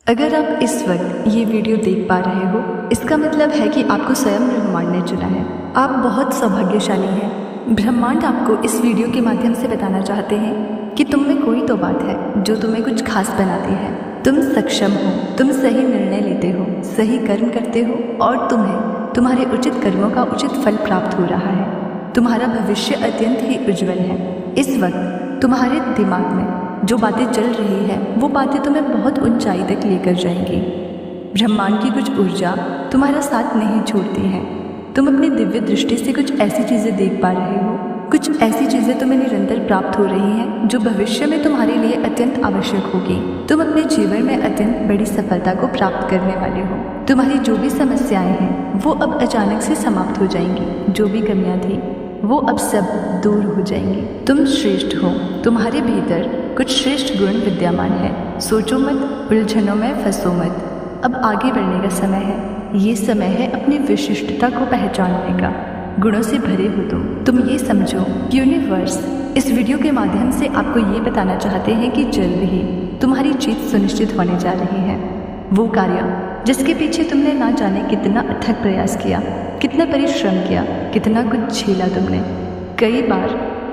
अगर आप इस वक्त ये वीडियो देख पा रहे हो, इसका मतलब है कि आपको स्वयं ब्रह्मांड ने चुना है। आप बहुत सौभाग्यशाली हैं। ब्रह्मांड आपको इस वीडियो के माध्यम से बताना चाहते हैं कि तुम में कोई तो बात है जो तुम्हें कुछ खास बनाती है। तुम सक्षम हो, तुम सही निर्णय लेते हो, सही कर्म करते हो और तुम्हें तुम्हारे उचित कर्मों का उचित फल प्राप्त हो रहा है। तुम्हारा भविष्य अत्यंत ही उज्जवल है। इस वक्त तुम्हारे दिमाग में जो बातें चल रही है वो बातें तुम्हें बहुत ऊंचाई तक लेकर जाएंगी। ब्रह्मांड की कुछ ऊर्जा तुम्हारा साथ नहीं छोड़ती है। तुम अपनी दिव्य दृष्टि से कुछ ऐसी चीज़ें देख पा रहे हो, कुछ ऐसी चीज़ें तुम्हें निरंतर प्राप्त हो रही हैं जो भविष्य में तुम्हारे लिए अत्यंत आवश्यक होगी। तुम अपने जीवन में अत्यंत बड़ी सफलता को प्राप्त करने वाले हो। तुम्हारी जो भी समस्याएं हैं वो अब अचानक से समाप्त हो जाएंगी। जो भी कमियां थी वो अब सब दूर हो जाएंगी। तुम श्रेष्ठ हो। तुम्हारे भीतर कुछ श्रेष्ठ गुण विद्यमान है। सोचो मत, उलझनों में फंसो मत। अब आगे बढ़ने का समय है। ये समय है अपनी विशिष्टता को पहचानने का। गुणों से भरे हो तुम ये समझो, यूनिवर्स इस वीडियो के माध्यम से आपको ये बताना चाहते हैं कि जल्द ही तुम्हारी जीत सुनिश्चित होने जा रही है। वो कार्य जिसके पीछे तुमने ना जाने कितना अथक प्रयास किया, कितना परिश्रम किया, कितना कुछ झेला तुमने। कई बार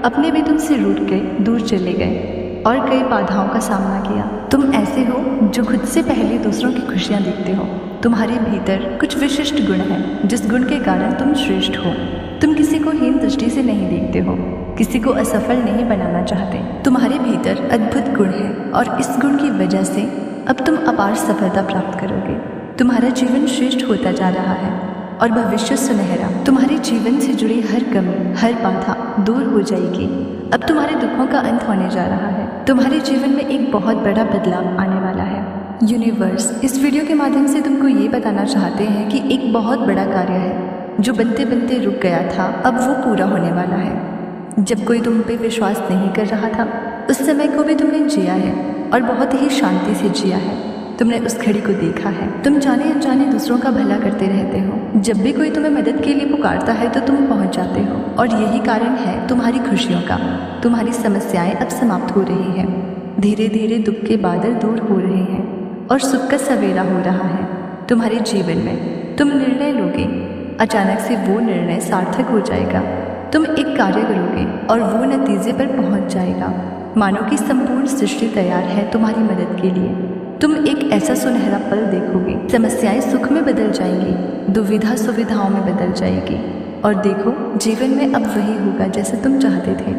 अपने भी तुमसे रूठ गए, दूर चले गए और कई बाधाओं का सामना किया। तुम ऐसे हो जो खुद से पहले दूसरों की खुशियाँ देखते हो। तुम्हारे भीतर कुछ विशिष्ट गुण है जिस गुण के कारण तुम श्रेष्ठ हो। तुम किसी को हीन दृष्टि से नहीं देखते हो, किसी को असफल नहीं बनाना चाहते। तुम्हारे भीतर अद्भुत गुण है और इस गुण की वजह से अब तुम अपार सफलता प्राप्त करोगे। तुम्हारा जीवन श्रेष्ठ होता जा रहा है और भविष्य सुनहरा। तुम्हारे जीवन से जुड़ी हर कमी, हर बाधा दूर हो जाएगी। अब तुम्हारे दुखों का अंत होने जा रहा है। तुम्हारे जीवन में एक बहुत बड़ा बदलाव आने वाला है। यूनिवर्स इस वीडियो के माध्यम से तुमको ये बताना चाहते हैं कि एक बहुत बड़ा कार्य है जो बनते बनते रुक गया था, अब वो पूरा होने वाला है। जब कोई तुम पे विश्वास नहीं कर रहा था, उस समय को भी तुमने जिया है और बहुत ही शांति से जिया है। तुमने उस घड़ी को देखा है। तुम जाने अनजाने दूसरों का भला करते रहते हो। जब भी कोई तुम्हें मदद के लिए पुकारता है तो तुम पहुंच जाते हो और यही कारण है तुम्हारी खुशियों का। तुम्हारी समस्याएं अब समाप्त हो रही हैं। धीरे धीरे दुख के बादल दूर हो रहे हैं और सुख का सवेरा हो रहा है। तुम्हारे जीवन में तुम निर्णय लोगे, अचानक से वो निर्णय सार्थक हो जाएगा। तुम एक कार्य करोगे और वो नतीजे पर पहुंच जाएगा। मानो कि संपूर्ण सृष्टि तैयार है तुम्हारी मदद के लिए। तुम एक ऐसा सुनहरा पल देखोगे। समस्याएं सुख में बदल जाएंगी, दुविधा सुविधाओं में बदल जाएगी और देखो जीवन में अब वही होगा जैसे तुम चाहते थे।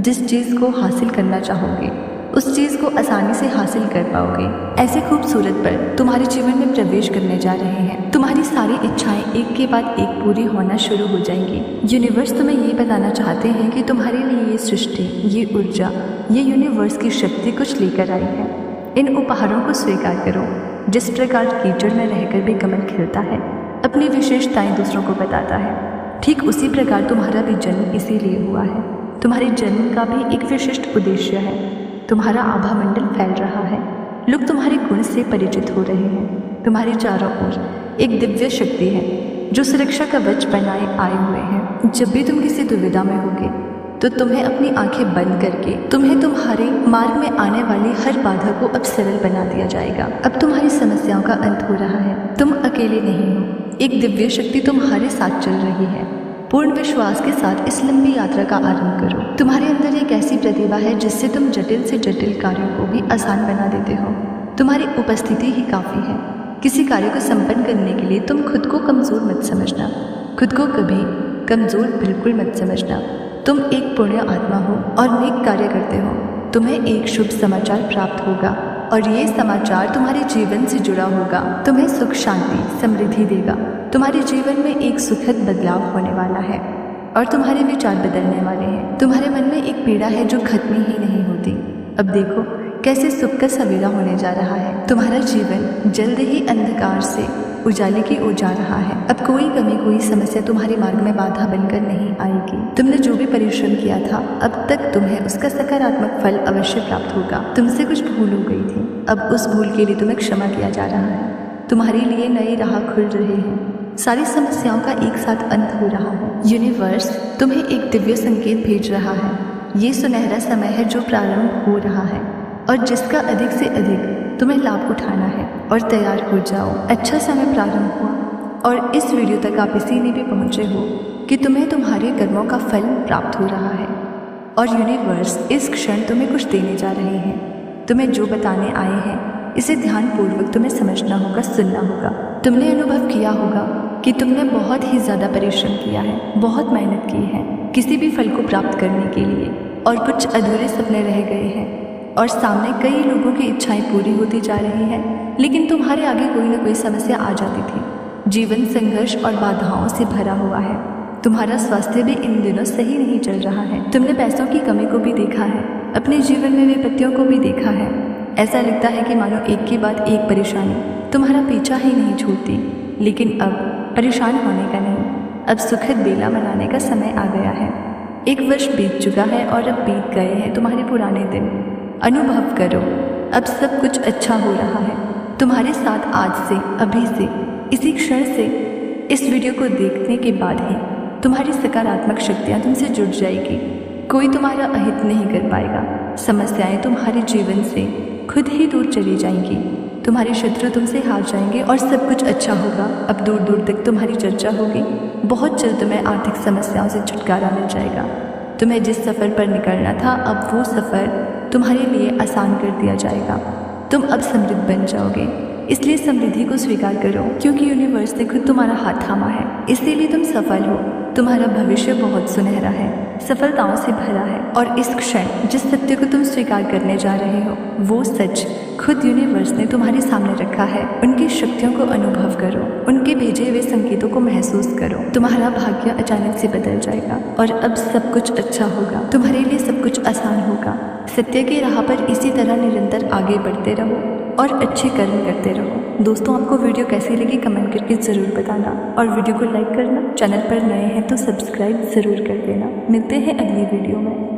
जिस चीज़ को हासिल करना चाहोगे उस चीज़ को आसानी से हासिल कर पाओगे। ऐसे खूबसूरत पल तुम्हारे जीवन में प्रवेश करने जा रहे हैं। तुम्हारी सारी इच्छाएं एक के बाद एक पूरी होना शुरू हो जाएंगी। यूनिवर्स तुम्हें ये बताना चाहते हैं कि तुम्हारे लिए ये सृष्टि, ये ऊर्जा, ये यूनिवर्स की शक्ति कुछ लेकर आई है। इन उपहारों को स्वीकार करो। जिस प्रकार कीचड़ में रहकर भी कमल खिलता है, अपनी विशेषताएं दूसरों को बताता है, ठीक उसी प्रकार तुम्हारा भी जन्म इसीलिए हुआ है। तुम्हारे जन्म का भी एक विशिष्ट उद्देश्य है। तुम्हारा आभा मंडल फैल रहा है। लोग तुम्हारे गुण से परिचित हो रहे हैं। तुम्हारे चारों ओर एक दिव्य शक्ति है जो सुरक्षा कवच बनाए आए हुए हैं। जब भी तुम किसी दुविधा में होगे तो तुम्हें अपनी आंखें बंद करके तुम्हें तुम्हारे मार्ग में आने वाली हर बाधा को अब सरल बना दिया जाएगा। अब तुम्हारी समस्याओं का अंत हो रहा है। तुम अकेले नहीं हो। एक दिव्य शक्ति तुम्हारे साथ चल रही है। पूर्ण विश्वास के साथ इस लंबी यात्रा का आरंभ करो। तुम्हारे अंदर एक ऐसी प्रतिभा है जिससे तुम जटिल से जटिल कार्यों को भी आसान बना देते हो। तुम्हारी उपस्थिति ही काफ़ी है। किसी कार्य को संपन्न करने के लिए तुम खुद को कमज़ोर मत समझना। खुद को कभी कमज़ोर बिल्कुल मत समझना। तुम एक पुण्य आत्मा हो और नेक कार्य करते हो। तुम्हें एक शुभ समाचार प्राप्त होगा और ये समाचार तुम्हारे जीवन से जुड़ा होगा। तुम्हें सुख, शांति, समृद्धि देगा। तुम्हारे जीवन में एक सुखद बदलाव होने वाला है और तुम्हारे विचार बदलने वाले हैं। तुम्हारे मन में एक पीड़ा है जो खत्म ही नहीं होती। अब देखो कैसे सुख का सवेरा होने जा रहा है। तुम्हारा जीवन जल्द ही अंधकार से उजाले की ओर जा रहा है। अब कोई कमी, कोई समस्या तुम्हारे मार्ग में बाधा बनकर नहीं आएगी। तुमने जो भी परिश्रम किया था अब तक तुम्हें उसका सकारात्मक फल अवश्य प्राप्त होगा। तुमसे कुछ भूल हो गई थी, अब उस भूल के लिए तुम्हें क्षमा किया जा रहा है। तुम्हारे लिए नई राह खुल रही है। सारी समस्याओं का एक साथ अंत हो रहा है। यूनिवर्स तुम्हें एक दिव्य संकेत भेज रहा है। ये सुनहरा समय है जो प्रारंभ हो रहा है। और जिसका अधिक से अधिक तुम्हें लाभ उठाना है। और तैयार हो जाओ, अच्छा समय प्रारंभ हुआ और इस वीडियो तक आप इसीलिए भी पहुंचे हो कि तुम्हें तुम्हारे कर्मों का फल प्राप्त हो रहा है और यूनिवर्स इस क्षण तुम्हें कुछ देने जा रहे हैं। तुम्हें जो बताने आए हैं इसे ध्यानपूर्वक तुम्हें समझना होगा, सुनना होगा। तुमने अनुभव किया होगा कि तुमने बहुत ही ज़्यादा परिश्रम किया है, बहुत मेहनत की है किसी भी फल को प्राप्त करने के लिए, और कुछ अधूरे सपने रह गए हैं और सामने कई लोगों की इच्छाएं पूरी होती जा रही हैं, लेकिन तुम्हारे आगे कोई ना कोई समस्या आ जाती थी। जीवन संघर्ष और बाधाओं से भरा हुआ है। तुम्हारा स्वास्थ्य भी इन दिनों सही नहीं चल रहा है। तुमने पैसों की कमी को भी देखा है, अपने जीवन में विपत्तियों को भी देखा है। ऐसा लगता है कि मानो एक के बाद एक परेशानी तुम्हारा पीछा ही नहीं छोड़ती। लेकिन अब परेशान होने का नहीं, अब सुखद बेला मनाने का समय आ गया है। 1 वर्ष बीत चुका है और अब बीत गए हैं तुम्हारे पुराने दिन। अनुभव करो, अब सब कुछ अच्छा हो रहा है तुम्हारे साथ। आज से, अभी से, इसी क्षण से, इस वीडियो को देखने के बाद ही तुम्हारी सकारात्मक शक्तियाँ तुमसे जुड़ जाएगी। कोई तुम्हारा अहित नहीं कर पाएगा। समस्याएं तुम्हारे जीवन से खुद ही दूर चली जाएंगी। तुम्हारे शत्रु तुमसे हार जाएंगे और सब कुछ अच्छा होगा। अब दूर दूर तक तुम्हारी चर्चा होगी। बहुत जल्द तुम्हें आर्थिक समस्याओं से छुटकारा मिल जाएगा। तुम्हें जिस सफ़र पर निकलना था, अब वो सफ़र तुम्हारे लिए आसान कर दिया जाएगा। तुम अब समृद्ध बन जाओगे, इसलिए समृद्धि को स्वीकार करो, क्योंकि यूनिवर्स ने खुद तुम्हारा हाथ थामा है। इसीलिए तुम सफल हो। तुम्हारा भविष्य बहुत सुनहरा है, सफलताओं से भरा है। और इस क्षण जिस सत्य को तुम स्वीकार करने जा रहे हो, वो सच खुद यूनिवर्स ने तुम्हारे सामने रखा है। उनकी शक्तियों को अनुभव करो, उनके भेजे हुए संकेतों को महसूस करो। तुम्हारा भाग्य अचानक से बदल जाएगा और अब सब कुछ अच्छा होगा। तुम्हारे लिए सब कुछ आसान होगा। सत्य की राह पर इसी तरह निरंतर आगे बढ़ते रहो और अच्छे कर्म करते रहो। दोस्तों, आपको वीडियो कैसी लगी कमेंट करके ज़रूर बताना और वीडियो को लाइक करना। चैनल पर नए हैं तो सब्सक्राइब ज़रूर कर देना। मिलते हैं अगली वीडियो में।